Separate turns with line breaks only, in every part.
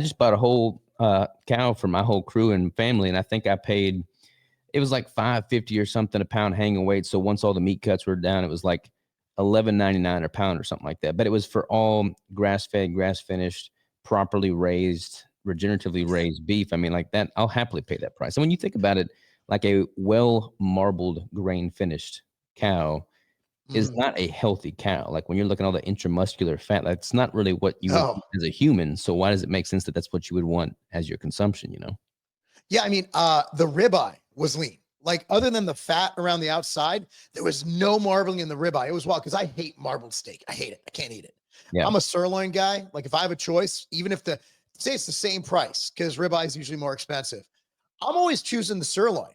just bought a whole cow for my whole crew and family, and I think I paid, it was like $5.50 or something a pound hanging weight. So once all the meat cuts were down, it was like $11.99 a pound or something like that. But it was for all grass-fed, grass-finished, properly raised, regeneratively raised beef. I mean, like that, I'll happily pay that price. And when you think about it, like a well-marbled, grain-finished cow is not a healthy cow. Like when you're looking at all the intramuscular fat, that's not really what you would
No.
eat as a human. So why does it make sense that that's what you would want as your consumption, you know?
Yeah, I mean, the ribeye was lean. Like other than the fat around the outside, there was no marbling in the ribeye. It was wild because I hate marbled steak. I hate it. I can't eat it.
Yeah.
I'm a sirloin guy. Like if I have a choice, even if say it's the same price, because ribeye is usually more expensive, I'm always choosing the sirloin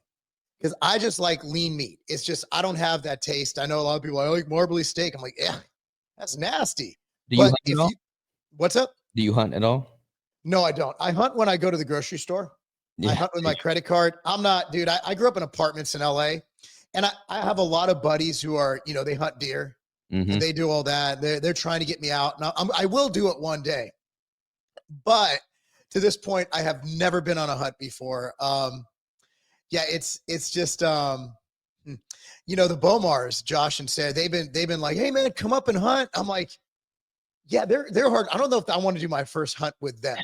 because I just like lean meat. It's just I don't have that taste. I know a lot of people I like marbly steak. I'm like, yeah, that's nasty.
Do you
But
hunt
if
at all?
you, what's up?
Do you hunt at all?
No, I don't. I hunt when I go to the grocery store. I
Yeah.
hunt with my credit card. I'm not, dude. I grew up in apartments in LA, and I have a lot of buddies who are, they hunt deer and they do all that. They're trying to get me out, and I will do it one day. But to this point, I have never been on a hunt before. Yeah, it's just the Bomars, Josh and Sarah, they've been like, hey man, come up and hunt. I'm like, yeah, they're hard. I don't know if I want to do my first hunt with them.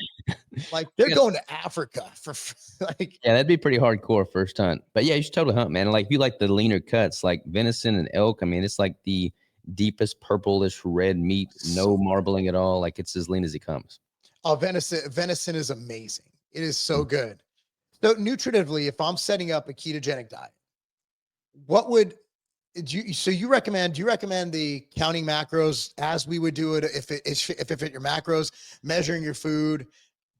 Like they're going to Africa for like.
Yeah, that'd be pretty hardcore first hunt. But yeah, you should totally hunt, man. Like if you like the leaner cuts, like venison and elk, I mean, it's like the deepest purplish red meat, no marbling at all. Like it's as lean as it comes.
Oh, venison is amazing. It is so good. So nutritively, if I'm setting up a ketogenic diet, what would you recommend? Do you recommend the counting macros as we would do it if it fit your macros, measuring your food?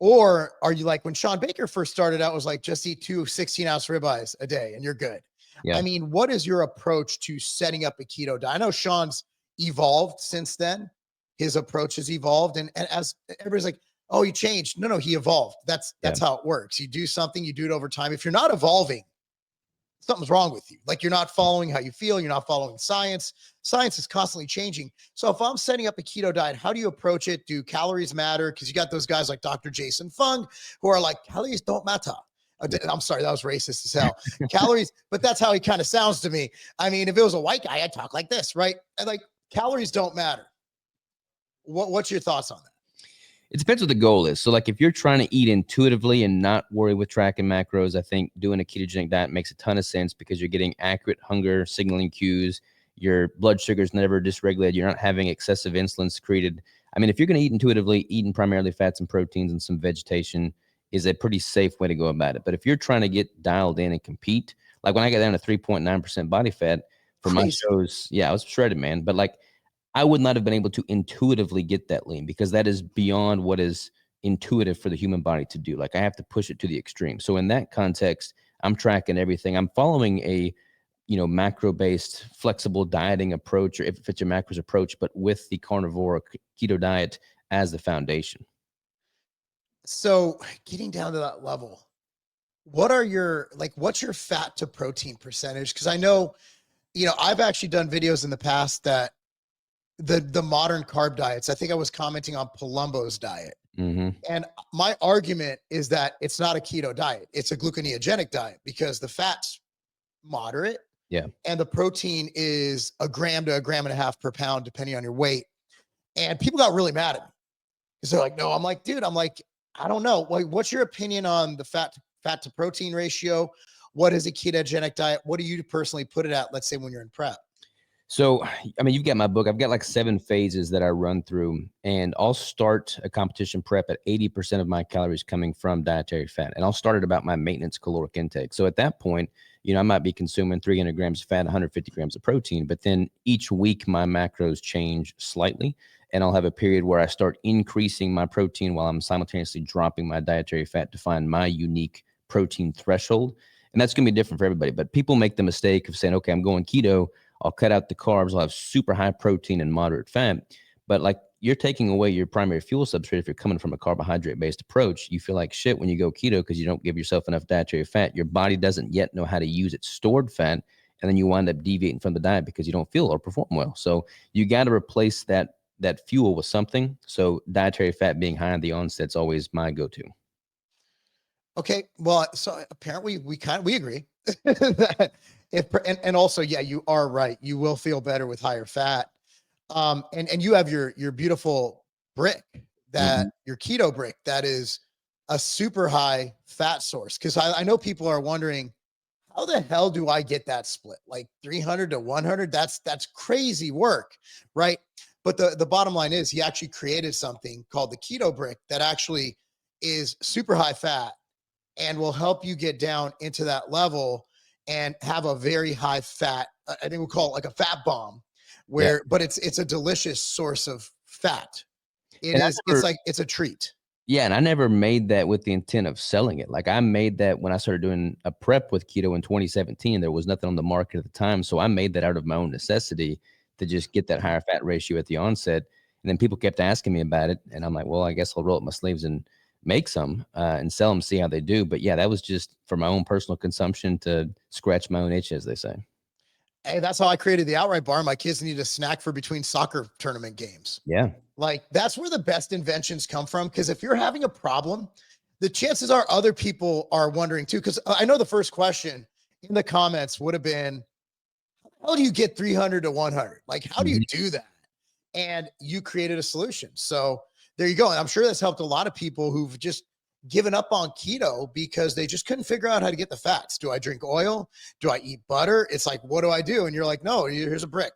Or are you like when Sean Baker first started out was like, just eat 2 16-ounce ribeyes a day and you're good.
Yeah.
I mean, what is your approach to setting up a keto diet? I know Sean's evolved since then. His approach has evolved. And as everybody's like, oh, he changed. No, he evolved. That's how it works. You do something, you do it over time. If you're not evolving, something's wrong with you. Like you're not following how you feel. You're not following science. Science is constantly changing. So if I'm setting up a keto diet, how do you approach it? Do calories matter? Because you got those guys like Dr. Jason Fung who are like, calories don't matter. I'm sorry, that was racist as hell. Calories, but that's how he kind of sounds to me. I mean, if it was a white guy, I'd talk like this, right? And like calories don't matter. What's your thoughts on that?
It depends what the goal is. So like if you're trying to eat intuitively and not worry with tracking macros, I think doing a ketogenic diet makes a ton of sense because you're getting accurate hunger signaling cues. Your blood sugar is never dysregulated. You're not having excessive insulin secreted. I mean, if you're going to eat intuitively, eating primarily fats and proteins and some vegetation is a pretty safe way to go about it. But if you're trying to get dialed in and compete, like when I got down to 3.9% body fat for my shows, yeah, I was shredded, man. But like I would not have been able to intuitively get that lean because that is beyond what is intuitive for the human body to do. Like I have to push it to the extreme. So in that context, I'm tracking everything. I'm following a, macro-based flexible dieting approach, or if it fits your macros approach, but with the carnivore keto diet as the foundation.
So getting down to that level, what's your fat to protein percentage? Because I know, I've actually done videos in the past that the modern carb diets, I think I was commenting on Palumbo's diet. And my argument is that it's not a keto diet. It's a gluconeogenic diet because the fat's moderate.
Yeah.
And the protein is 1 gram to 1.5 grams per pound, depending on your weight. And people got really mad at me because they're like, no, I'm like, dude, I don't know. Like, what's your opinion on the fat to protein ratio? What is a ketogenic diet? What do you personally put it at? Let's say when you're in prep.
So, I mean, you've got my book. I've got like 7 phases that I run through, and I'll start a competition prep at 80% of my calories coming from dietary fat. And I'll start at about my maintenance caloric intake. So at that point, I might be consuming 300 grams of fat, 150 grams of protein, but then each week my macros change slightly. And I'll have a period where I start increasing my protein while I'm simultaneously dropping my dietary fat to find my unique protein threshold. And that's going to be different for everybody. But people make the mistake of saying, okay, I'm going keto. I'll cut out the carbs. I'll have super high protein and moderate fat. But like you're taking away your primary fuel substrate if you're coming from a carbohydrate-based approach. You feel like shit when you go keto because you don't give yourself enough dietary fat. Your body doesn't yet know how to use its stored fat. And then you wind up deviating from the diet because you don't feel or perform well. So you got to replace that that fuel with something. So dietary fat being high at the onset is always my go-to.
Okay. Well, so apparently we agree that and also, yeah, you are right. You will feel better with higher fat. And you have your beautiful brick that your keto brick that is a super high fat source. Cause I know people are wondering, how the hell do I get that split? Like 300 to 100? That's crazy work. Right. But the bottom line is he actually created something called the keto brick that actually is super high fat and will help you get down into that level and have a very high fat. I think we'll call it like a fat bomb, where, but it's a delicious source of fat. It's a treat.
Yeah, and I never made that with the intent of selling it. Like I made that when I started doing a prep with keto in 2017. There was nothing on the market at the time, so I made that out of my own necessity to just get that higher fat ratio at the onset. And then people kept asking me about it, and I'm like, well, I guess I'll roll up my sleeves and make some and sell them, see how they do. But yeah, that was just for my own personal consumption to scratch my own itch, as they say.
Hey, that's how I created the outright bar. My kids need a snack for between soccer tournament games.
Yeah.
Like that's where the best inventions come from. Because if you're having a problem, the chances are other people are wondering too. Because I know the first question in the comments would have been, how do you get 300 to 100? Like, how do you do that? And you created a solution. So there you go. And I'm sure that's helped a lot of people who've just given up on keto because they just couldn't figure out how to get the fats. Do I drink oil? Do I eat butter? It's like, what do I do? And you're like, no, here's a brick.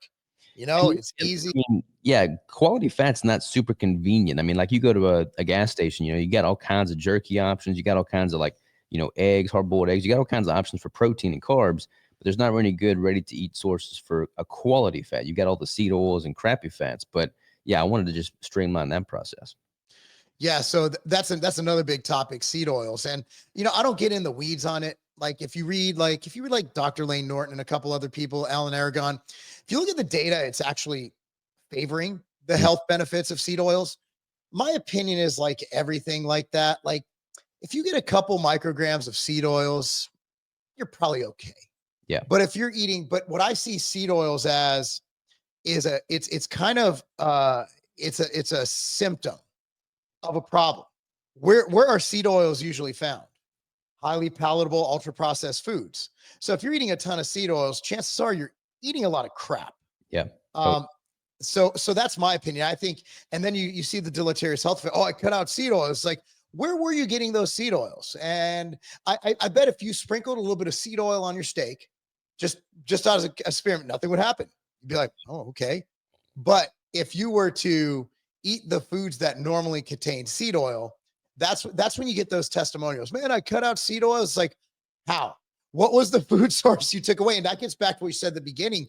You know, it's easy.
I mean, yeah, quality fat's not super convenient. I mean, like you go to a gas station, you got all kinds of jerky options. You got all kinds of like, eggs, hard-boiled eggs. You got all kinds of options for protein and carbs, but there's not really good ready-to-eat sources for a quality fat. You got all the seed oils and crappy fats. But yeah, I wanted to just streamline that process.
Yeah, so that's another big topic, seed oils. And I don't get in the weeds on it. Like if you read like Dr. Lane Norton and a couple other people, Alan Aragon, if you look at the data, it's actually favoring the health benefits of seed oils. My opinion is like everything like that. Like if you get a couple micrograms of seed oils, you're probably okay.
Yeah.
But if you're eating, but what I see seed oils as is it's kind of it's a symptom of a problem. Where are seed oils usually found? Highly palatable, ultra processed foods. So if you're eating a ton of seed oils, chances are you're eating a lot of crap.
Yeah.
So that's my opinion. I think, and then you see the deleterious health effect. Oh, I cut out seed oils. It's like, where were you getting those seed oils? And I bet if you sprinkled a little bit of seed oil on your steak, just out as an experiment, nothing would happen. You'd be like, oh, okay. But if you were to eat the foods that normally contain seed oil, that's when you get those testimonials. Man, I cut out seed oil. It's like, how? What was the food source you took away? And that gets back to what you said at the beginning.